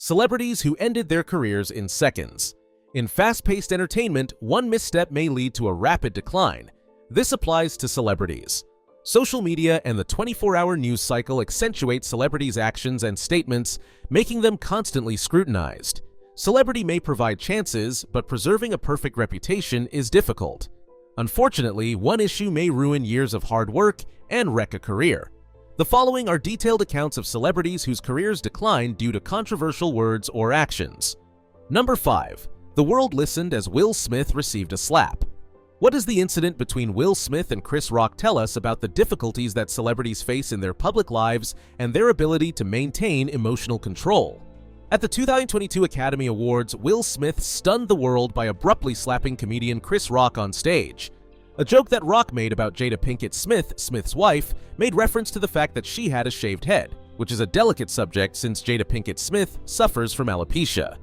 Celebrities who ended their careers in seconds. In fast-paced entertainment, one misstep may lead to a rapid decline. This applies to celebrities. Social media and the 24-hour news cycle accentuate celebrities' actions and statements, making them constantly scrutinized. Celebrity may provide chances, but preserving a perfect reputation is difficult. Unfortunately, one issue may ruin years of hard work and wreck a career. The following are detailed accounts of celebrities whose careers declined due to controversial words or actions. Number 5. The world listened as Will Smith received a slap. What does the incident between Will Smith and Chris Rock tell us about the difficulties that celebrities face in their public lives and their ability to maintain emotional control? At the 2022 Academy Awards, Will Smith stunned the world by abruptly slapping comedian Chris Rock on stage. A joke that Rock made about Jada Pinkett Smith, Smith's wife, made reference to the fact that she had a shaved head, which is a delicate subject since Jada Pinkett Smith suffers from alopecia.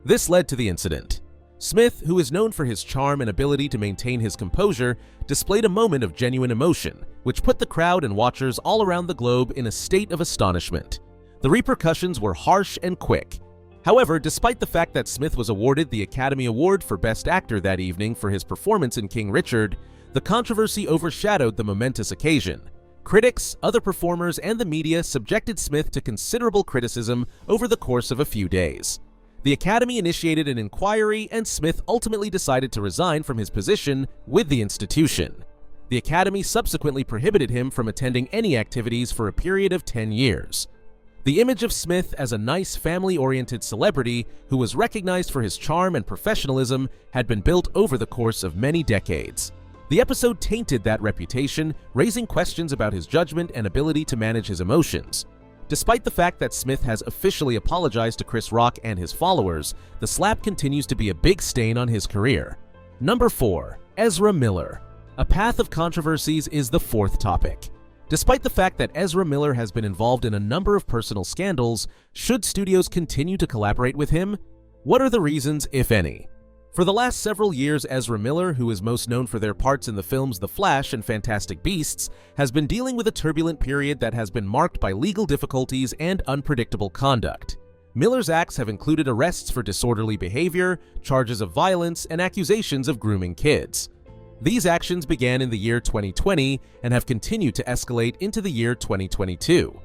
This led to the incident. Smith, who is known for his charm and ability to maintain his composure, displayed a moment of genuine emotion, which put the crowd and watchers all around the globe in a state of astonishment. The repercussions were harsh and quick. However, despite the fact that Smith was awarded the Academy Award for Best Actor that evening for his performance in King Richard, the controversy overshadowed the momentous occasion. Critics, other performers, and the media subjected Smith to considerable criticism over the course of a few days. The Academy initiated an inquiry, and Smith ultimately decided to resign from his position with the institution. The Academy subsequently prohibited him from attending any activities for a period of 10 years. The image of Smith as a nice, family-oriented celebrity who was recognized for his charm and professionalism had been built over the course of many decades. The episode tainted that reputation, raising questions about his judgment and ability to manage his emotions. Despite the fact that Smith has officially apologized to Chris Rock and his followers, the slap continues to be a big stain on his career. Number 4. Ezra Miller. A path of controversies is the fourth topic. Despite the fact that Ezra Miller has been involved in a number of personal scandals, should studios continue to collaborate with him? What are the reasons, if any? For the last several years, Ezra Miller, who is most known for their parts in the films The Flash and Fantastic Beasts, has been dealing with a turbulent period that has been marked by legal difficulties and unpredictable conduct. Miller's acts have included arrests for disorderly behavior, charges of violence, and accusations of grooming kids. These actions began in the year 2020 and have continued to escalate into the year 2022.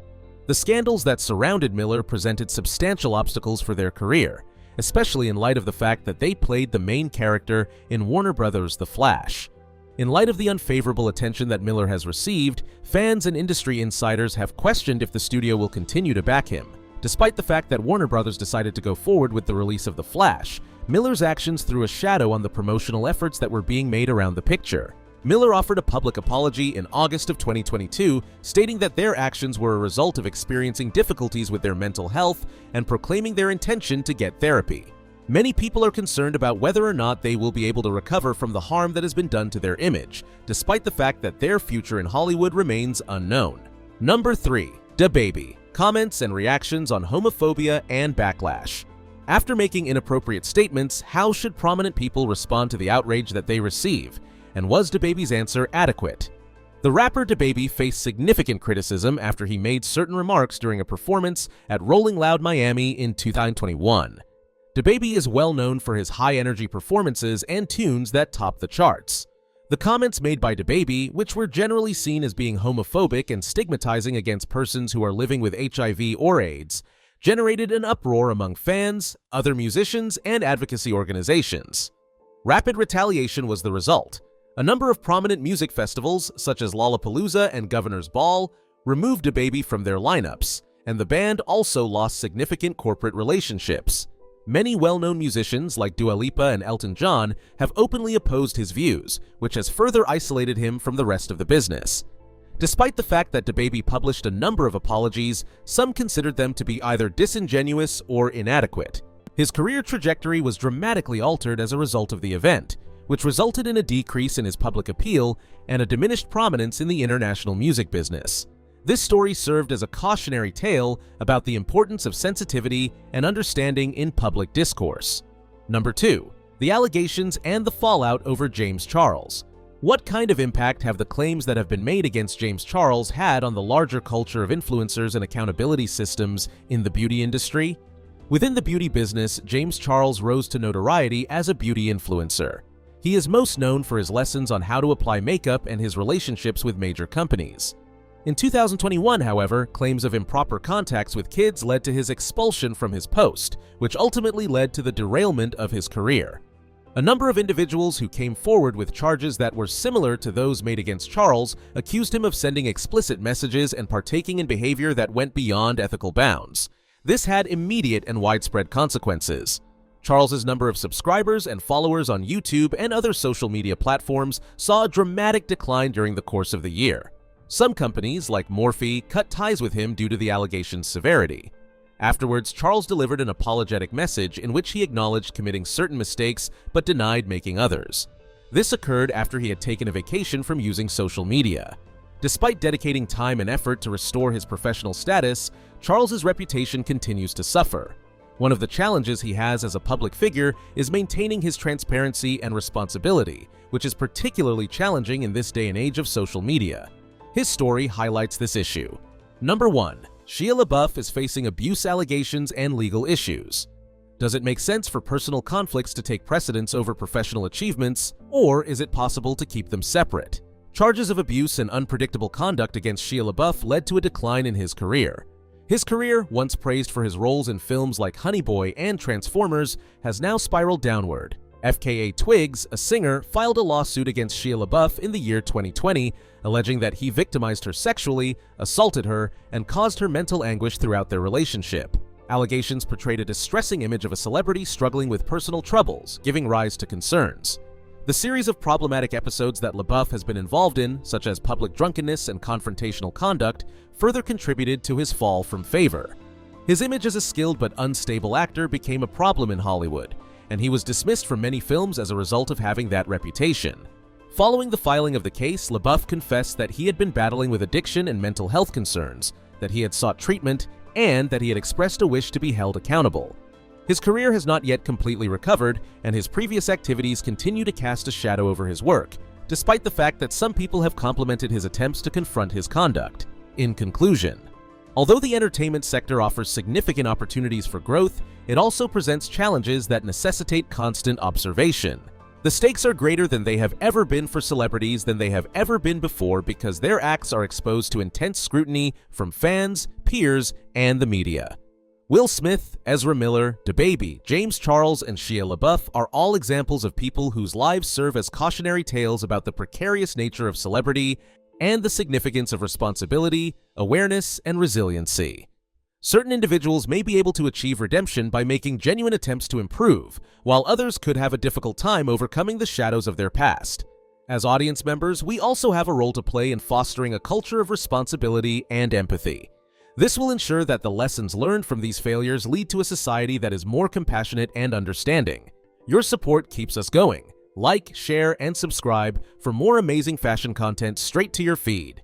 The scandals that surrounded Miller presented substantial obstacles for their career, especially in light of the fact that they played the main character in Warner Bros.' The Flash. In light of the unfavorable attention that Miller has received, fans and industry insiders have questioned if the studio will continue to back him. Despite the fact that Warner Bros. Decided to go forward with the release of The Flash, Miller's actions threw a shadow on the promotional efforts that were being made around the picture. Miller offered a public apology in August of 2022, stating that their actions were a result of experiencing difficulties with their mental health and proclaiming their intention to get therapy. Many people are concerned about whether or not they will be able to recover from the harm that has been done to their image, despite the fact that their future in Hollywood remains unknown. Number 3. DaBaby. Comments and reactions on homophobia and backlash. After making inappropriate statements, how should prominent people respond to the outrage that they receive? And was DaBaby's answer adequate? The rapper DaBaby faced significant criticism after he made certain remarks during a performance at Rolling Loud Miami in 2021. DaBaby is well known for his high-energy performances and tunes that top the charts. The comments made by DaBaby, which were generally seen as being homophobic and stigmatizing against persons who are living with HIV or AIDS, generated an uproar among fans, other musicians, and advocacy organizations. Rapid retaliation was the result. A number of prominent music festivals, such as Lollapalooza and Governor's Ball, removed DaBaby from their lineups, and the band also lost significant corporate relationships. Many well-known musicians like Dua Lipa and Elton John have openly opposed his views, which has further isolated him from the rest of the business. Despite the fact that DaBaby published a number of apologies, some considered them to be either disingenuous or inadequate. His career trajectory was dramatically altered as a result of the event, which resulted in a decrease in his public appeal and a diminished prominence in the international music business. This story served as a cautionary tale about the importance of sensitivity and understanding in public discourse. Number 2. The allegations and the fallout over James Charles. What kind of impact have the claims that have been made against James Charles had on the larger culture of influencers and accountability systems in the beauty industry? Within the beauty business, James Charles rose to notoriety as a beauty influencer. He is most known for his lessons on how to apply makeup and his relationships with major companies. In 2021, however, claims of improper contacts with kids led to his expulsion from his post, which ultimately led to the derailment of his career. A number of individuals who came forward with charges that were similar to those made against Charles accused him of sending explicit messages and partaking in behavior that went beyond ethical bounds. This had immediate and widespread consequences. Charles's number of subscribers and followers on YouTube and other social media platforms saw a dramatic decline during the course of the year. Some companies, like Morphe, cut ties with him due to the allegation's severity. Afterwards, Charles delivered an apologetic message in which he acknowledged committing certain mistakes but denied making others. This occurred after he had taken a vacation from using social media. Despite dedicating time and effort to restore his professional status, Charles's reputation continues to suffer. One of the challenges he has as a public figure is maintaining his transparency and responsibility, which is particularly challenging in this day and age of social media. His story highlights this issue. Number 1. Shia LaBeouf is facing abuse allegations and legal issues. Does it make sense for personal conflicts to take precedence over professional achievements, or is it possible to keep them separate? Charges of abuse and unpredictable conduct against Shia LaBeouf led to a decline in his career. His career, once praised for his roles in films like Honey Boy and Transformers, has now spiraled downward. FKA Twigs, a singer, filed a lawsuit against Shia LaBeouf in the year 2020, alleging that he victimized her sexually, assaulted her, and caused her mental anguish throughout their relationship. Allegations portrayed a distressing image of a celebrity struggling with personal troubles, giving rise to concerns. The series of problematic episodes that LaBeouf has been involved in, such as public drunkenness and confrontational conduct, further contributed to his fall from favor. His image as a skilled but unstable actor became a problem in Hollywood, and he was dismissed from many films as a result of having that reputation. Following the filing of the case, LaBeouf confessed that he had been battling with addiction and mental health concerns, that he had sought treatment, and that he had expressed a wish to be held accountable. His career has not yet completely recovered, and his previous activities continue to cast a shadow over his work, despite the fact that some people have complimented his attempts to confront his conduct. In conclusion, although the entertainment sector offers significant opportunities for growth, it also presents challenges that necessitate constant observation. The stakes are greater than they have ever been for celebrities than they have ever been before because their acts are exposed to intense scrutiny from fans, peers, and the media. Will Smith, Ezra Miller, DaBaby, James Charles, and Shia LaBeouf are all examples of people whose lives serve as cautionary tales about the precarious nature of celebrity and the significance of responsibility, awareness, and resiliency. Certain individuals may be able to achieve redemption by making genuine attempts to improve, while others could have a difficult time overcoming the shadows of their past. As audience members, we also have a role to play in fostering a culture of responsibility and empathy. This will ensure that the lessons learned from these failures lead to a society that is more compassionate and understanding. Your support keeps us going. Like, share, and subscribe for more amazing fashion content straight to your feed.